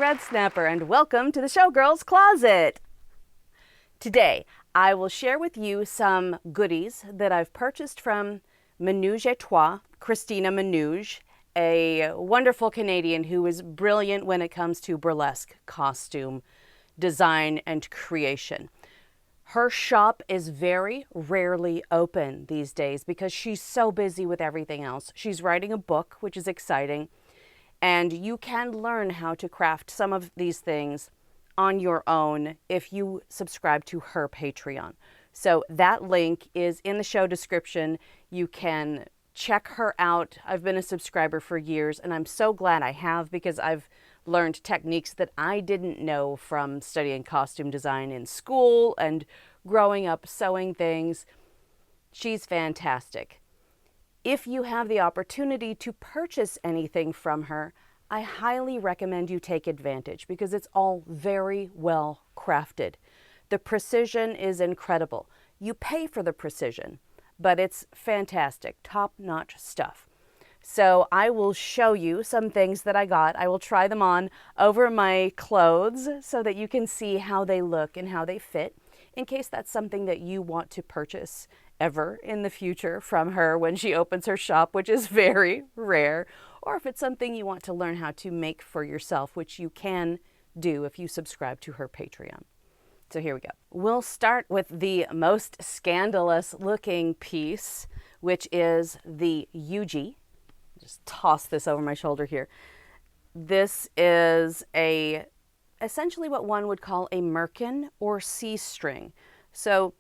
Red Snapper, and welcome to the Showgirl's Closet. Today, I will share with you some goodies that I've purchased from Manuge Christina Manuge, a wonderful Canadian who is brilliant when it comes to burlesque costume design and creation. Her shop is very rarely open these days because she's so busy with everything else. She's writing a book, which is exciting, and you can learn how to craft some of these things on your own if you subscribe to her Patreon. So that link is in the show description. You can check her out. I've been a subscriber for years, and I'm so glad I have because I've learned techniques that I didn't know from studying costume design in school and growing up sewing things. She's fantastic. If you have the opportunity to purchase anything from her, I highly recommend you take advantage because it's all very well crafted. The precision is incredible. You pay for the precision, but it's fantastic, top-notch stuff. So I will show you some things that I got. I will try them on over my clothes so that you can see how they look and how they fit, in case that's something that you want to purchase ever in the future from her when she opens her shop, which is very rare, or if it's something you want to learn how to make for yourself, which you can do if you subscribe to her Patreon. So here we go. We'll start with the most scandalous looking piece, which is the Eugie. Just toss this over my shoulder here. This is essentially what one would call a merkin or C-string. So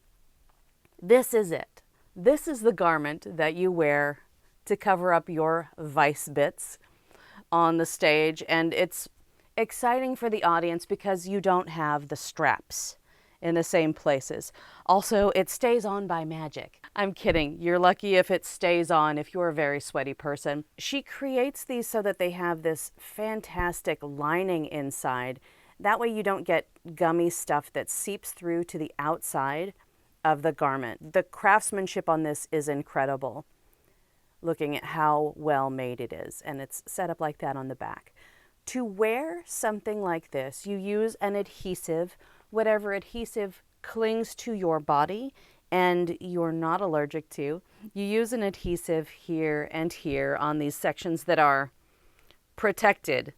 this is it. This is the garment that you wear to cover up your vice bits on the stage, and it's exciting for the audience because you don't have the straps in the same places. Also, it stays on by magic. I'm kidding. You're lucky if it stays on if you're a very sweaty person. She creates these so that they have this fantastic lining inside. That way you don't get gummy stuff that seeps through to the outside of the garment. The craftsmanship on this is incredible, looking at how well made it is, and it's set up like that on the back. To wear something like this, you use an adhesive, whatever adhesive clings to your body and you're not allergic to. You use an adhesive here and here on these sections that are protected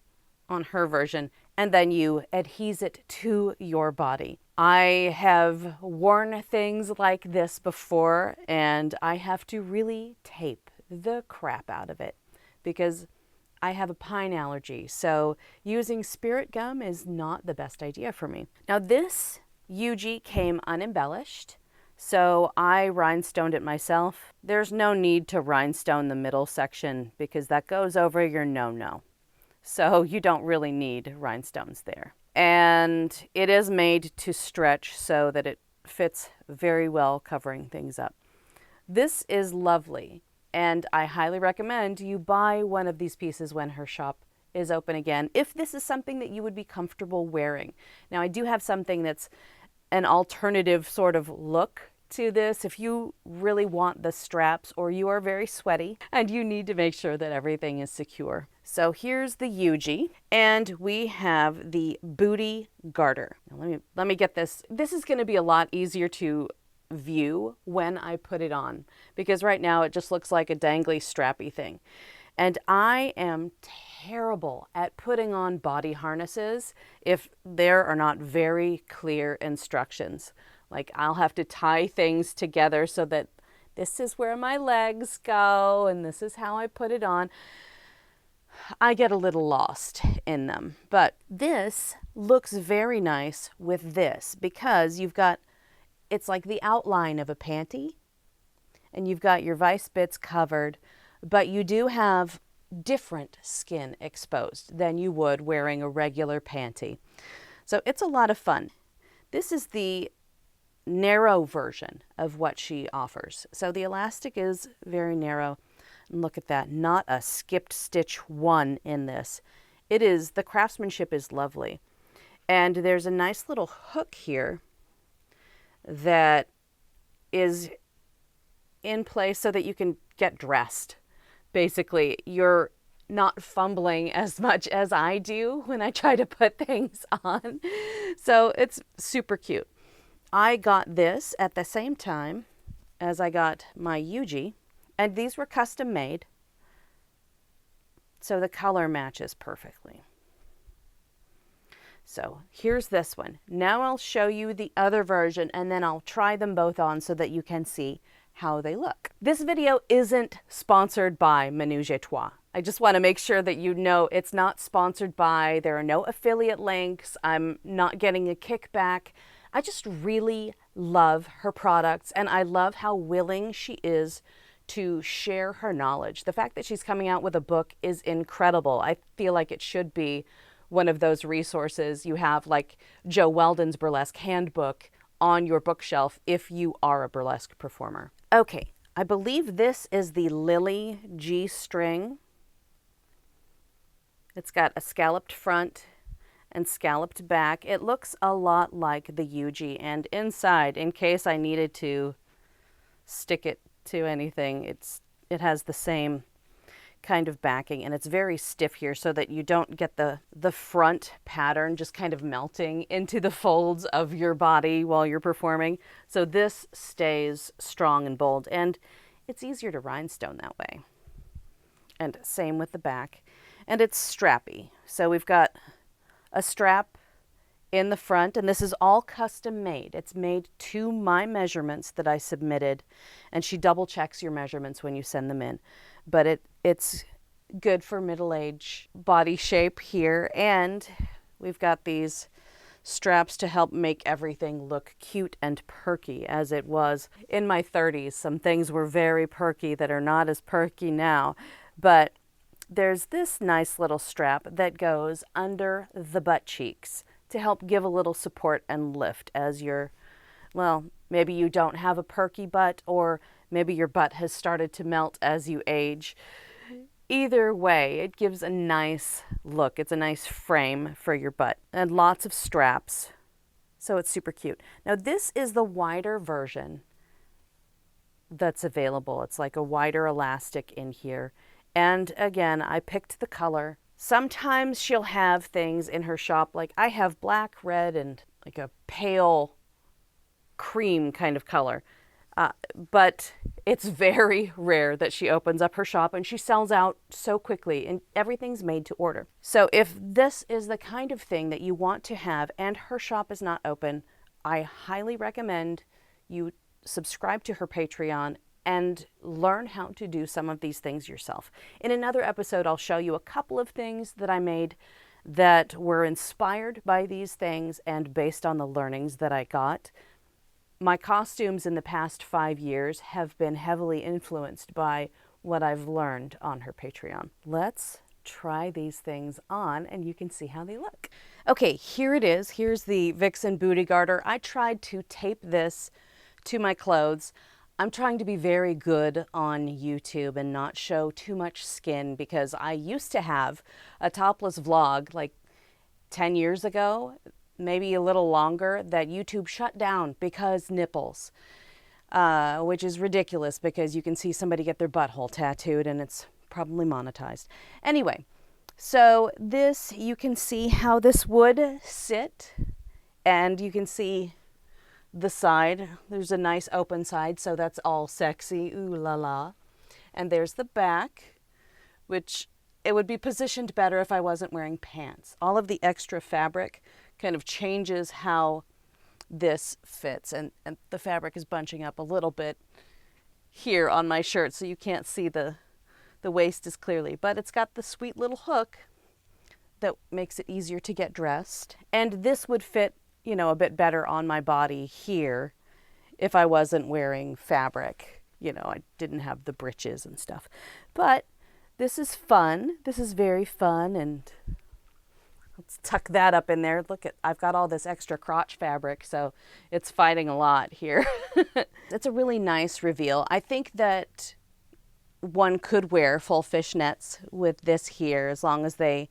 on her version, and then you adhese it to your body. I have worn things like this before, and I have to really tape the crap out of it because I have a pine allergy, so using spirit gum is not the best idea for me. Now this Eugie came unembellished, so I rhinestoned it myself. There's no need to rhinestone the middle section because that goes over your no-no. So you don't really need rhinestones there. And it is made to stretch so that it fits very well, covering things up. This is lovely, and I highly recommend you buy one of these pieces when her shop is open again, if this is something that you would be comfortable wearing. Now, I do have something that's an alternative sort of look to this if you really want the straps or you are very sweaty and you need to make sure that everything is secure. So here's the Eugie, and we have the Booty Garter. Now let me get this. This is going to be a lot easier to view when I put it on because right now it just looks like a dangly strappy thing. And I am terrible at putting on body harnesses if there are not very clear instructions. Like I'll have to tie things together so that this is where my legs go and this is how I put it on. I get a little lost in them, but this looks very nice with this because it's like the outline of a panty and you've got your vice bits covered, but you do have different skin exposed than you would wearing a regular panty. So it's a lot of fun. This is the narrow version of what she offers. So the elastic is very narrow. And look at that, not a skipped stitch one in this. The craftsmanship is lovely. And there's a nice little hook here that is in place so that you can get dressed. Basically, you're not fumbling as much as I do when I try to put things on. So it's super cute. I got this at the same time as I got my Eugie, and these were custom made, so the color matches perfectly. So here's this one. Now I'll show you the other version, and then I'll try them both on so that you can see how they look. This video isn't sponsored by Manuge Toi. I just want to make sure that you know it's not sponsored by, there are no affiliate links, I'm not getting a kickback. I just really love her products, and I love how willing she is to share her knowledge. The fact that she's coming out with a book is incredible. I feel like it should be one of those resources you have, like Joe Weldon's Burlesque Handbook, on your bookshelf if you are a burlesque performer. Okay, I believe this is the Lily G-string. It's got a scalloped front and scalloped back. It looks a lot like the Eugie, and inside, in case I needed to stick it to anything, it has the same kind of backing, and it's very stiff here so that you don't get the front pattern just kind of melting into the folds of your body while you're performing. So this stays strong and bold, and it's easier to rhinestone that way. And same with the back. And it's strappy. So we've got a strap in the front, and this is all custom made. It's made to my measurements that I submitted, and she double checks your measurements when you send them in. But it's good for middle-age body shape here, and we've got these straps to help make everything look cute and perky, as it was in my 30s. Some things were very perky that are not as perky now, but there's this nice little strap that goes under the butt cheeks to help give a little support and lift as you're, well, maybe you don't have a perky butt, or maybe your butt has started to melt as you age. Either way, it gives a nice look. It's a nice frame for your butt, and lots of straps. So it's super cute. Now this is the wider version that's available. It's like a wider elastic in here. And again, I picked the color. Sometimes she'll have things in her shop, like I have black, red, and like a pale cream kind of color. But it's very rare that she opens up her shop and she sells out so quickly, and everything's made to order. So if this is the kind of thing that you want to have and her shop is not open, I highly recommend you subscribe to her Patreon and learn how to do some of these things yourself. In another episode, I'll show you a couple of things that I made that were inspired by these things and based on the learnings that I got. My costumes in the past 5 years have been heavily influenced by what I've learned on her Patreon. Let's try these things on and you can see how they look. Okay, here it is. Here's the Vixen Booty Garter. I tried to tape this to my clothes. I'm trying to be very good on YouTube and not show too much skin, because I used to have a topless vlog like 10 years ago, maybe a little longer, that YouTube shut down because nipples, which is ridiculous because you can see somebody get their butthole tattooed and it's probably monetized. Anyway, so this, you can see how this would sit, and you can see the side. There's a nice open side, so that's all sexy, ooh la la. And there's the back, which it would be positioned better if I wasn't wearing pants. All of the extra fabric kind of changes how this fits, and the fabric is bunching up a little bit here on my shirt, so you can't see the waist as clearly, but it's got the sweet little hook that makes it easier to get dressed. And this would fit, you know, a bit better on my body here if I wasn't wearing fabric. You know, I didn't have the breeches and stuff. But this is fun. This is very fun, and let's tuck that up in there. Look, I've got all this extra crotch fabric, so it's fighting a lot here. It's a really nice reveal. I think that one could wear full fishnets with this here, as long as they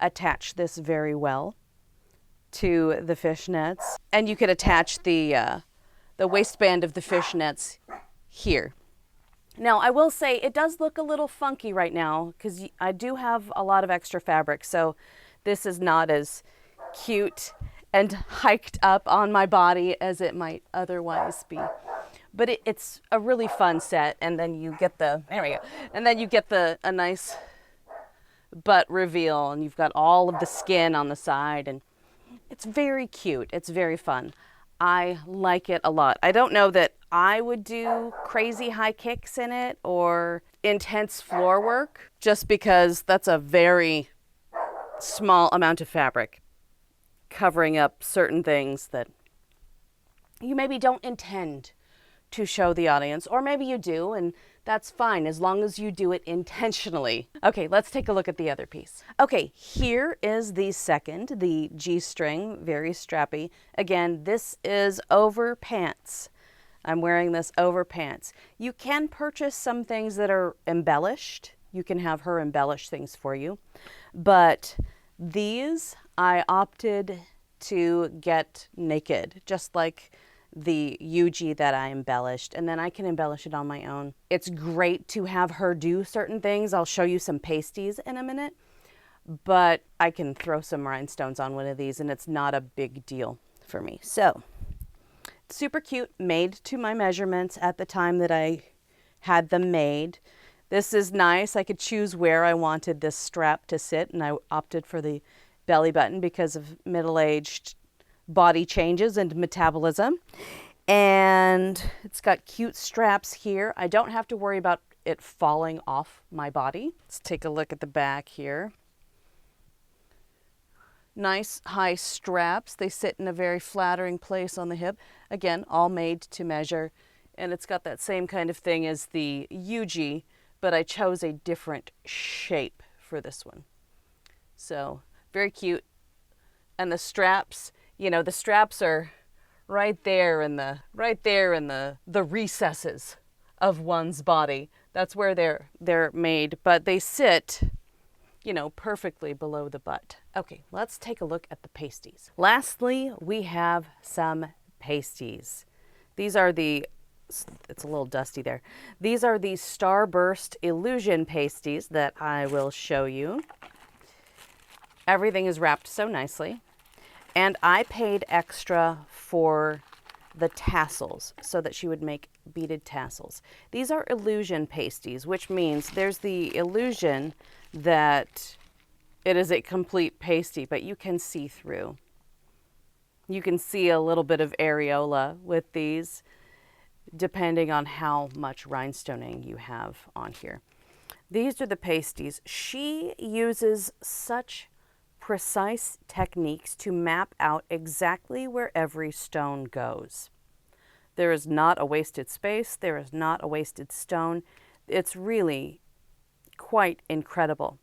attach this very well to the fishnets. And you could attach the waistband of the fishnets here. Now, I will say it does look a little funky right now because I do have a lot of extra fabric, so this is not as cute and hiked up on my body as it might otherwise be. But it's a really fun set, and then you get the, there we go, and then you get a nice butt reveal, and you've got all of the skin on the side, and it's very cute. It's very fun. I like it a lot. I don't know that I would do crazy high kicks in it or intense floor work, just because that's a very small amount of fabric covering up certain things that you maybe don't intend to show the audience, or maybe you do, and that's fine as long as you do it intentionally. Okay, let's take a look at the other piece. Okay, here is the second, the G-string, very strappy. Again, this is over pants. I'm wearing this over pants. You can purchase some things that are embellished. You can have her embellish things for you. But these I opted to get naked, just like the Eugie that I embellished, and then I can embellish it on my own. It's great to have her do certain things. I'll show you some pasties in a minute, but I can throw some rhinestones on one of these and it's not a big deal for me. So, super cute, made to my measurements at the time that I had them made. This is nice. I could choose where I wanted this strap to sit, and I opted for the belly button because of middle-aged body changes and metabolism. And it's got cute straps here. I don't have to worry about it falling off my body. Let's take a look at the back here. Nice high straps. They sit in a very flattering place on the hip. Again, all made to measure. And it's got that same kind of thing as the Eugie, but I chose a different shape for this one. So very cute. And the straps, you know, the straps are right there in the recesses of one's body. That's where they're made, but they sit, you know, perfectly below the butt. Okay, let's take a look at the pasties. Lastly, we have some pasties. These are the, it's a little dusty there. These are the Starburst Illusion pasties that I will show you. Everything is wrapped so nicely. And I paid extra for the tassels so that she would make beaded tassels. These are illusion pasties, which means there's the illusion that it is a complete pasty, but you can see through. You can see a little bit of areola with these, depending on how much rhinestoning you have on here. These are the pasties. She uses such precise techniques to map out exactly where every stone goes. There is not a wasted space. There is not a wasted stone. It's really quite incredible.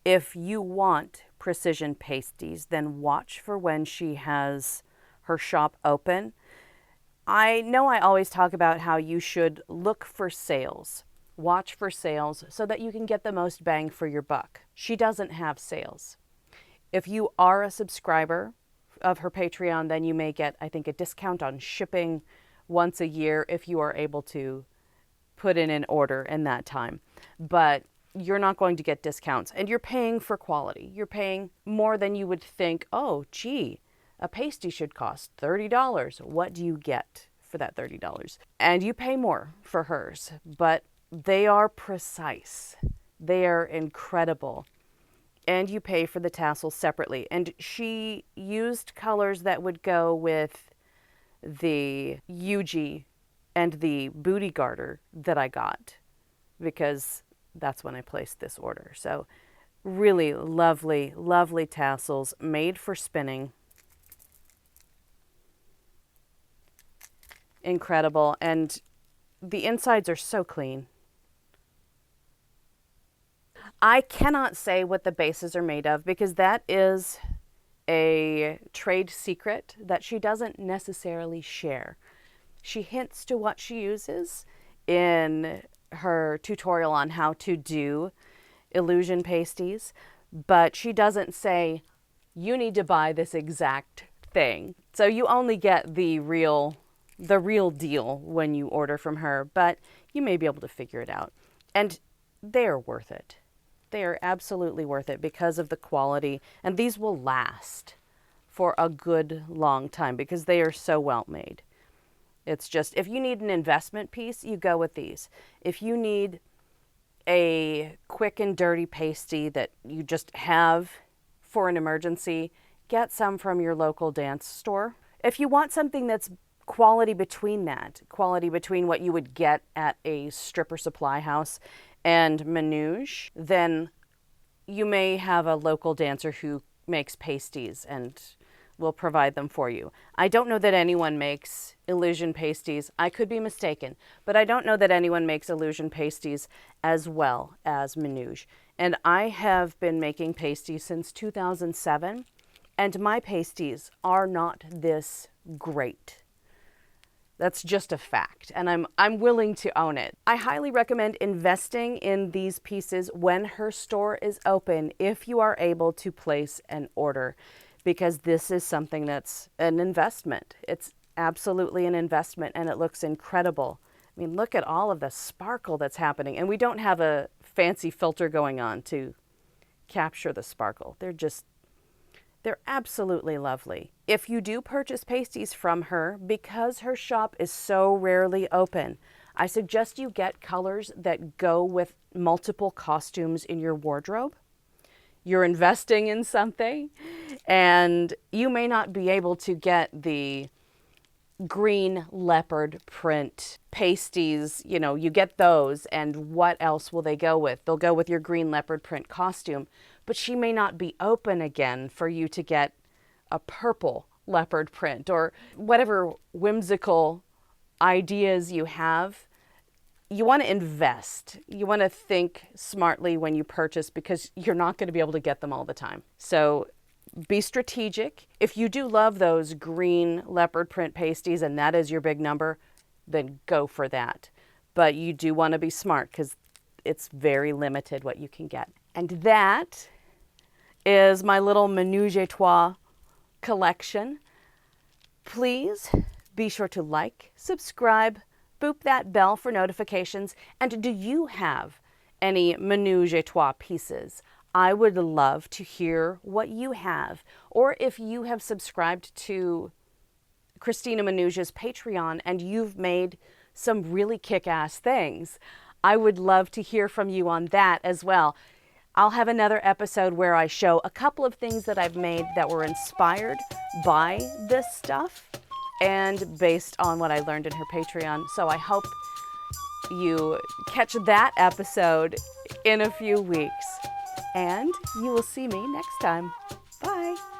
If you want precision pasties, then watch for when she has her shop open. I know I always talk about how you should look for sales. Watch for sales so that you can get the most bang for your buck. She doesn't have sales. If you are a subscriber of her Patreon, then you may get, I think, a discount on shipping once a year if you are able to put in an order in that time. But you're not going to get discounts, and you're paying for quality. You're paying more than you would think, oh, gee, a pasty should cost $30. What do you get for that $30? And you pay more for hers, but they are precise. They are incredible. And you pay for the tassels separately. And she used colors that would go with the Eugie and the Booty Garter that I got, because that's when I placed this order. So really lovely, lovely tassels made for spinning. Incredible. And the insides are so clean. I cannot say what the bases are made of because that is a trade secret that she doesn't necessarily share. She hints to what she uses in her tutorial on how to do illusion pasties, but she doesn't say, you need to buy this exact thing. So you only get the real deal when you order from her, but you may be able to figure it out. And they're worth it. They are absolutely worth it because of the quality. And these will last for a good long time because they are so well made. It's just, if you need an investment piece, you go with these. If you need a quick and dirty pasty that you just have for an emergency, get some from your local dance store. If you want something that's quality between that, quality between what you would get at a stripper supply house and Manuge, then you may have a local dancer who makes pasties and will provide them for you. I don't know that anyone makes illusion pasties. I could be mistaken, but I don't know that anyone makes illusion pasties as well as Manuge. And I have been making pasties since 2007, and my pasties are not this great. That's just a fact, and I'm willing to own it. I highly recommend investing in these pieces when her store is open if you are able to place an order, because this is something that's an investment. It's absolutely an investment, and it looks incredible. I mean, look at all of the sparkle that's happening, and we don't have a fancy filter going on to capture the sparkle. They're absolutely lovely. If you do purchase pasties from her, because her shop is so rarely open, I suggest you get colors that go with multiple costumes in your wardrobe. You're investing in something, and you may not be able to get the green leopard print pasties. You know, you get those, and what else will they go with? They'll go with your green leopard print costume, but she may not be open again for you to get a purple leopard print or whatever whimsical ideas you have. You want to invest. You want to think smartly when you purchase, because you're not going to be able to get them all the time. So be strategic. If you do love those green leopard print pasties and that is your big number, then go for that. But you do want to be smart because it's very limited what you can get. And that is my little Menage a Trois collection. Please be sure to like, subscribe, boop that bell for notifications. And do you have any Menage a Trois pieces? I would love to hear what you have, or if you have subscribed to Christina Manuge's Patreon and you've made some really kick-ass things. I would love to hear from you on that as well. I'll have another episode where I show a couple of things that I've made that were inspired by this stuff and based on what I learned in her Patreon. So I hope you catch that episode in a few weeks. And you will see me next time. Bye.